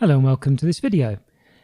Hello and welcome to this video.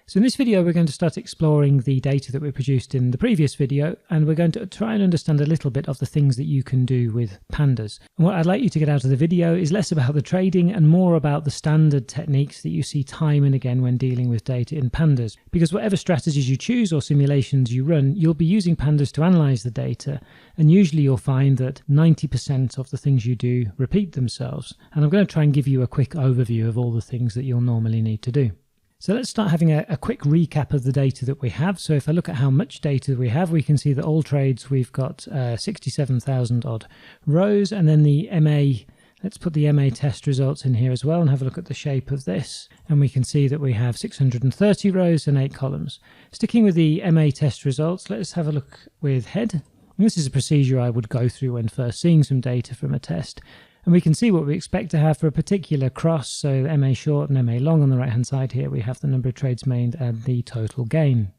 So in this video we're going to start exploring the data that we produced in the previous video, and we're going to try and understand a little bit of the things that you can do with pandas. And what I'd like you to get out of the video is less about the trading and more about the standard techniques that you see time and again when dealing with data in pandas. Because whatever strategies you choose or simulations you run, you'll be using pandas to analyze the data, and usually you'll find that 90% of the things you do repeat themselves. And I'm going to try and give you a quick overview of all the things that you'll normally need to do. So let's start having a quick recap of the data that we have. So if I look at how much data we have, we can see that all trades we've got 67,000 odd rows, and then the MA, let's put the MA test results in here as well and have a look at the shape of this, and we can see that we have 630 rows and 8 columns. Sticking with the MA test results, let's have a look with head. And this is a procedure I would go through when first seeing some data from a test. And we can see what we expect to have for a particular cross, so MA short and MA long on the right hand side here. We have the number of trades made and the total gain.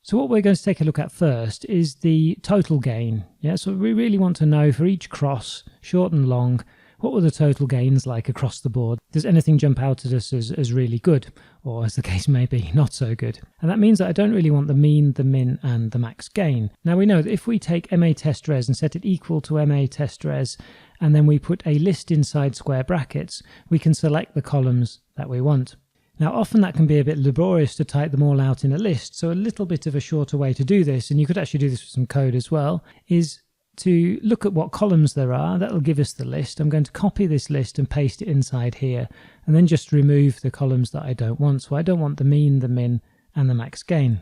So what we're going to take a look at first is the total gain. So we really want to know for each cross, short and long, what were the total gains like across the board? Does anything jump out at us as really good, or as the case may be, not so good? And that means that I don't really want the mean, the min and the max gain. Now we know that if we take MA test res and set it equal to MA test res, and then we put a list inside square brackets, we can select the columns that we want. Now often that can be a bit laborious to type them all out in a list, so a little bit of a shorter way to do this, and you could actually do this with some code as well, is to look at what columns there are. That'll give us the list. I'm going to copy this list and paste it inside here, and then just remove the columns that I don't want. So I don't want the mean, the min and the max gain.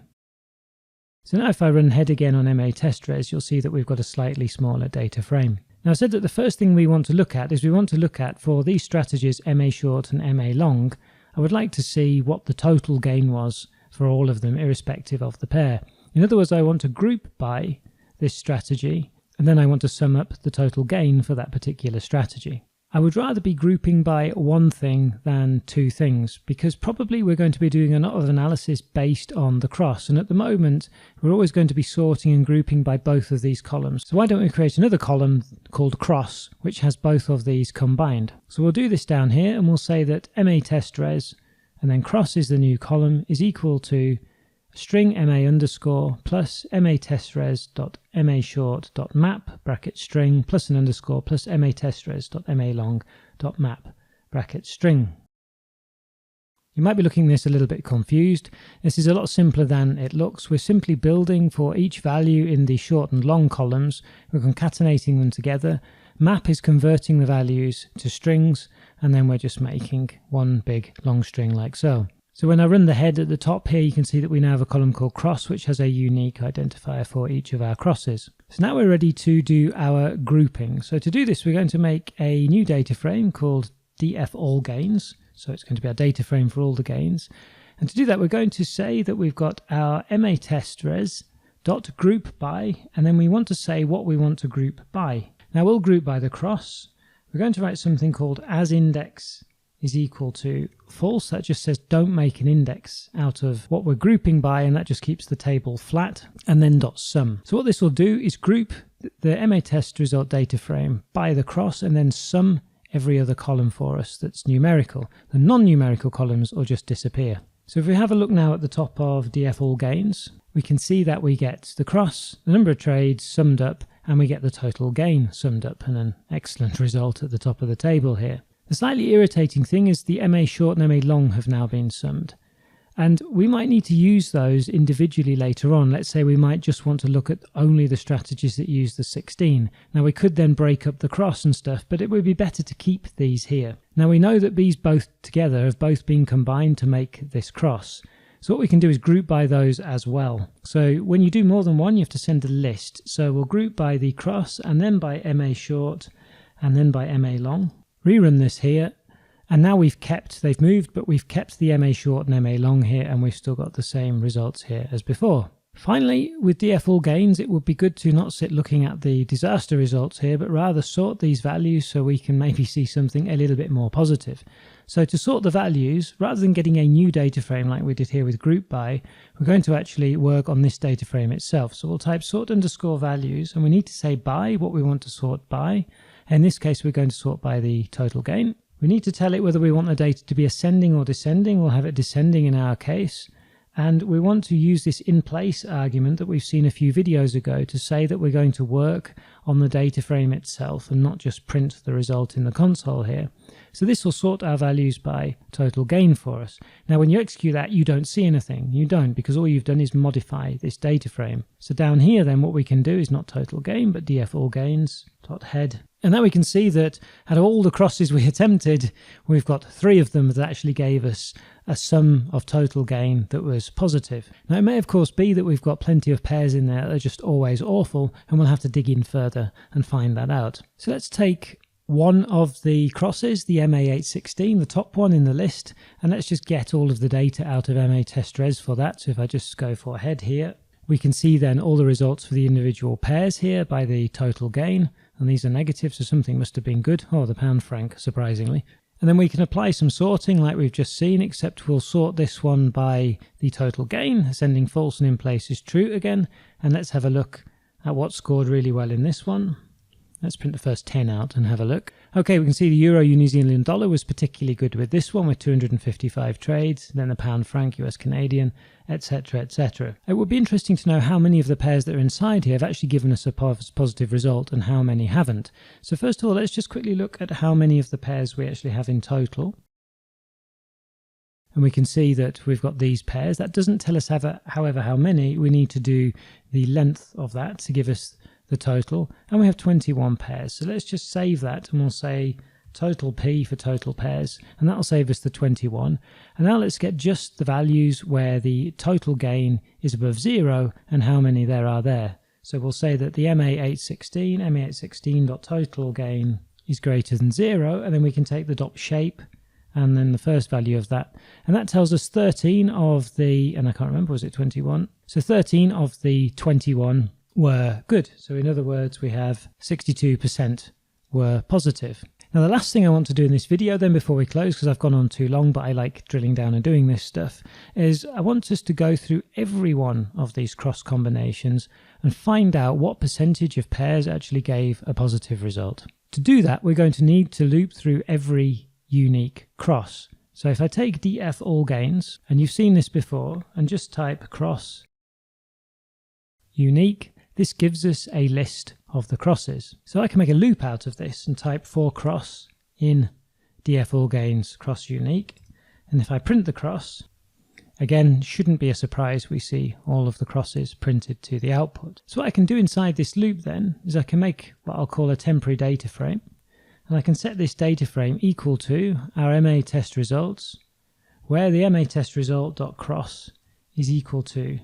So now if I run head again on MA test res, you'll see that we've got a slightly smaller data frame. Now I said that the first thing we want to look at is we want to look at, for these strategies MA short and MA long, I would like to see what the total gain was for all of them irrespective of the pair. In other words, I want to group by this strategy, and then I want to sum up the total gain for that particular strategy. I would rather be grouping by one thing than two things, because probably we're going to be doing a lot of analysis based on the cross, and at the moment we're always going to be sorting and grouping by both of these columns. So why don't we create another column called cross, which has both of these combined? So we'll do this down here, and we'll say that MA test res, and then cross is the new column, is equal to string MA underscore plus MA test res dot MA short dot map bracket string plus an underscore plus MA test res dot MA long dot map bracket string. You might be looking at this a little bit confused. This is a lot simpler than it looks. We're simply building for each value in the short and long columns. We're concatenating them together. Map is converting the values to strings, and then we're just making one big long string like so. So when I run the head at the top here, you can see that we now have a column called cross, which has a unique identifier for each of our crosses. So now we're ready to do our grouping. So to do this, we're going to make a new data frame called df all gains. So it's going to be our data frame for all the gains. And to do that, we're going to say that we've got our MA test res dot group by, and then we want to say what we want to group by. Now we'll group by the cross. We're going to write something called as index is equal to false. That just says don't make an index out of what we're grouping by, and that just keeps the table flat, and then dot sum. So what this will do is group the MA test result data frame by the cross and then sum every other column for us that's numerical. The non-numerical columns will just disappear. So if we have a look now at the top of df all gains, we can see that we get the cross, the number of trades summed up, and we get the total gain summed up, and an excellent result at the top of the table here. The slightly irritating thing is the MA short and MA long have now been summed, and we might need to use those individually later on. Let's say we might just want to look at only the strategies that use the 16. Now we could then break up the cross and stuff, but it would be better to keep these here. Now we know that these both together have both been combined to make this cross. So what we can do is group by those as well. So when you do more than one, you have to send a list. So we'll group by the cross and then by MA short and then by MA long. Rerun this here, and now they've moved, but we've kept the MA short and MA long here, and we've still got the same results here as before. Finally, with df all gains, it would be good to not sit looking at the disaster results here, but rather sort these values so we can maybe see something a little bit more positive. So to sort the values, rather than getting a new data frame like we did here with group by, we're going to actually work on this data frame itself. So we'll type sort underscore values, and we need to say by what we want to sort by. In this case, we're going to sort by the total gain. We need to tell it whether we want the data to be ascending or descending. We'll have it descending in our case. And we want to use this in place argument that we've seen a few videos ago to say that we're going to work on the data frame itself and not just print the result in the console here. So this will sort our values by total gain for us. Now when you execute that, you don't see anything. You don't, because all you've done is modify this data frame. So down here then what we can do is not total gain but df all gains dot head. And now we can see that out of all the crosses we attempted, we've got 3 of them that actually gave us a sum of total gain that was positive. Now it may of course be that we've got plenty of pairs in there that are just always awful, and we'll have to dig in further and find that out. So let's take one of the crosses, the MA816, the top one in the list, and let's just get all of the data out of MA test res for that. So if I just go for head here, we can see then all the results for the individual pairs here by the total gain, and these are negative, so something must have been good. Oh, the pound franc, surprisingly. And then we can apply some sorting like we've just seen, except we'll sort this one by the total gain, ascending false and in place is true again. And let's have a look at what scored really well in this one. Let's print the first 10 out and have a look. Okay, we can see the euro New Zealand dollar was particularly good with this one with 255 trades, then the pound franc, US Canadian, etc, etc. It would be interesting to know how many of the pairs that are inside here have actually given us a positive result and how many haven't. So first of all, let's just quickly look at how many of the pairs we actually have in total. And we can see that we've got these pairs. That doesn't tell us, however, how many. We need to do the length of that to give us the total, and we have 21 pairs. So let's just save that and we'll say total P for total pairs, and that'll save us the 21. And now let's get just the values where the total gain is above 0 and how many there are there. So we'll say that the MA816 gain is greater than 0, and then we can take the dot shape and then the first value of that, and that tells us 13 of the, and I can't remember, was it 21? So 13 of the 21 were good. So in other words, we have 62% were positive. Now the last thing I want to do in this video then before we close, because I've gone on too long but I like drilling down and doing this stuff, is I want us to go through every one of these cross combinations and find out what percentage of pairs actually gave a positive result. To do that, we're going to need to loop through every unique cross. So if I take df all gains, and you've seen this before, and just type cross unique, this gives us a list of the crosses. So I can make a loop out of this and type for cross in df all gains cross unique. And if I print the cross, again, shouldn't be a surprise, we see all of the crosses printed to the output. So what I can do inside this loop then is I can make what I'll call a temporary data frame. And I can set this data frame equal to our MA test results, where the MA test result.cross is equal to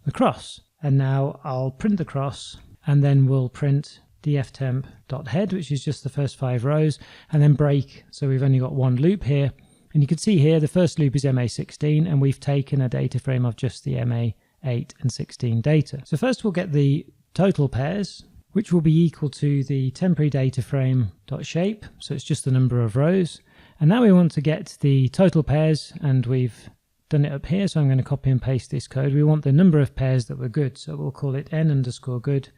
the cross. And now I'll print the cross, and then we'll print dftemp.head, which is just the first 5 rows, and then break. So we've only got one loop here. And you can see here the first loop is MA16, and we've taken a data frame of just the MA8 and 16 data. So first we'll get the total pairs, which will be equal to the temporary data frame.shape. So it's just the number of rows. And now we want to get the total pairs, and we've done it up here, so I'm going to copy and paste this code. We want the number of pairs that were good, so we'll call it n_good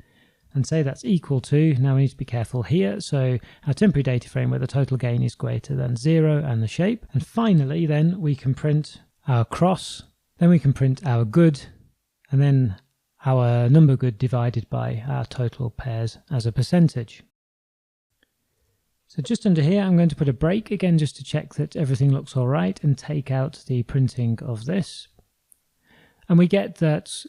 and say that's equal to, now we need to be careful here, so our temporary data frame where the total gain is greater than 0 and the shape. And finally then we can print our cross, then we can print our good, and then our number good divided by our total pairs as a percentage. So just under here I'm going to put a break again just to check that everything looks all right and take out the printing of this. And we get that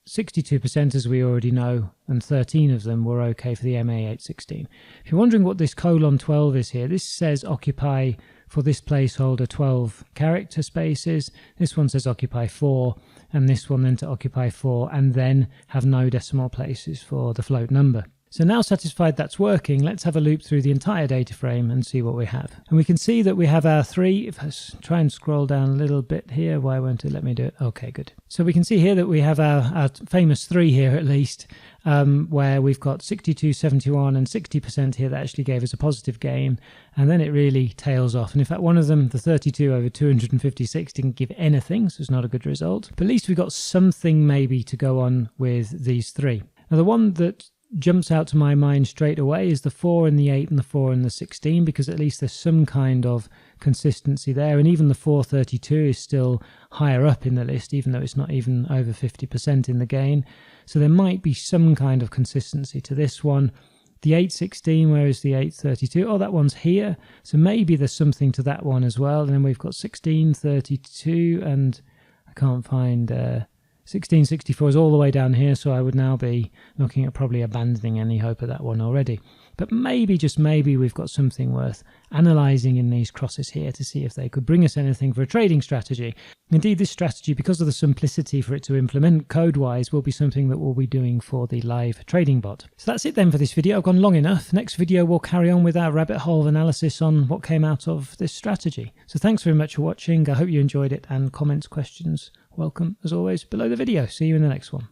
62%, as we already know, and 13 of them were okay for the MA816. If you're wondering what this :12 is here, this says occupy for this placeholder 12 character spaces. This one says occupy 4, and this one then to occupy 4 and then have no decimal places for the float number. So now satisfied that's working, let's have a loop through the entire data frame and see what we have. And we can see that we have our 3, if I try and scroll down a little bit here, why won't it let me do it? Okay, good. So we can see here that we have our famous 3 here at least, where we've got 62, 71 and 60% here that actually gave us a positive gain, and then it really tails off. And in fact one of them, the 32 over 256, didn't give anything, so it's not a good result. But at least we got something maybe to go on with these 3. Now the one that jumps out to my mind straight away is the 4 and the 8 and the 4 and the 16, because at least there's some kind of consistency there. And even the 432 is still higher up in the list, even though it's not even over 50% in the gain. So there might be some kind of consistency to this one. The 816, where is the 832? Oh, that one's here. So maybe there's something to that one as well. And then we've got 1632, and I can't find 1664 is all the way down here. So I would now be looking at probably abandoning any hope of that one already. But maybe, just maybe, we've got something worth analysing in these crosses here to see if they could bring us anything for a trading strategy. Indeed, this strategy, because of the simplicity for it to implement code-wise, will be something that we'll be doing for the live trading bot. So that's it then for this video. I've gone long enough. Next video, we'll carry on with our rabbit hole of analysis on what came out of this strategy. So thanks very much for watching. I hope you enjoyed it, and comments, questions, welcome as always below the video. See you in the next one.